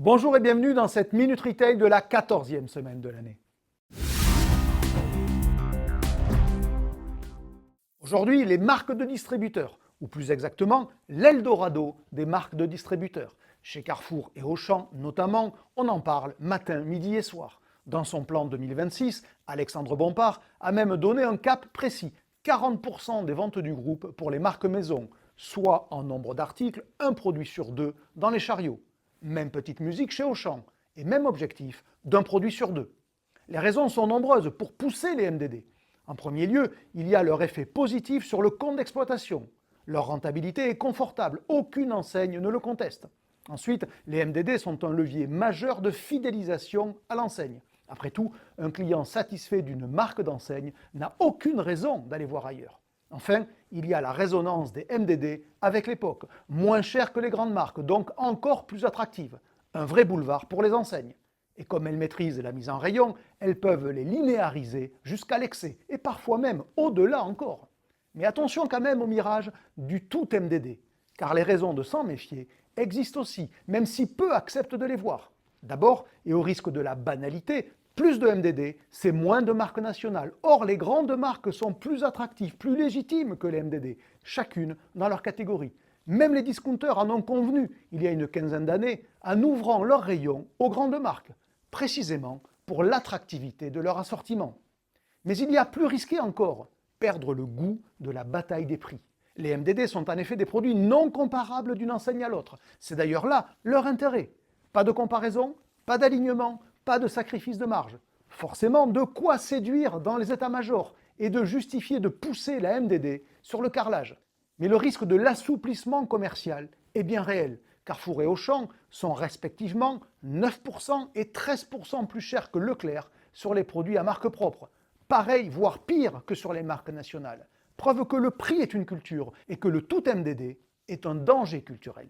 Bonjour et bienvenue dans cette Minute Retail de la 14e semaine de l'année. Aujourd'hui, les marques de distributeurs, ou plus exactement, l'Eldorado des marques de distributeurs. Chez Carrefour et Auchan notamment, on en parle matin, midi et soir. Dans son plan 2026, Alexandre Bompard a même donné un cap précis, 40% des ventes du groupe pour les marques maison, soit en nombre d'articles, un produit sur deux dans les chariots. Même petite musique chez Auchan, et même objectif d'un produit sur deux. Les raisons sont nombreuses pour pousser les MDD. En premier lieu, il y a leur effet positif sur le compte d'exploitation. Leur rentabilité est confortable, aucune enseigne ne le conteste. Ensuite, les MDD sont un levier majeur de fidélisation à l'enseigne. Après tout, un client satisfait d'une marque d'enseigne n'a aucune raison d'aller voir ailleurs. Enfin, il y a la résonance des MDD avec l'époque, moins chères que les grandes marques, donc encore plus attractives. Un vrai boulevard pour les enseignes. Et comme elles maîtrisent la mise en rayon, elles peuvent les linéariser jusqu'à l'excès, et parfois même au-delà encore. Mais attention quand même au mirage du tout MDD, car les raisons de s'en méfier existent aussi, même si peu acceptent de les voir. D'abord, et au risque de la banalité, plus de MDD, c'est moins de marques nationales. Or, les grandes marques sont plus attractives, plus légitimes que les MDD, chacune dans leur catégorie. Même les discounters en ont convenu, il y a une quinzaine d'années, en ouvrant leurs rayons aux grandes marques, précisément pour l'attractivité de leur assortiment. Mais il y a plus risqué encore, perdre le goût de la bataille des prix. Les MDD sont en effet des produits non comparables d'une enseigne à l'autre. C'est d'ailleurs là leur intérêt. Pas de comparaison, pas d'alignement, pas de sacrifice de marge. Forcément, de quoi séduire dans les états-majors et de justifier de pousser la MDD sur le carrelage. Mais le risque de l'assouplissement commercial est bien réel. Carrefour et Auchan sont respectivement 9% et 13% plus chers que Leclerc sur les produits à marque propre. Pareil, voire pire que sur les marques nationales. Preuve que le prix est une culture et que le tout MDD est un danger culturel.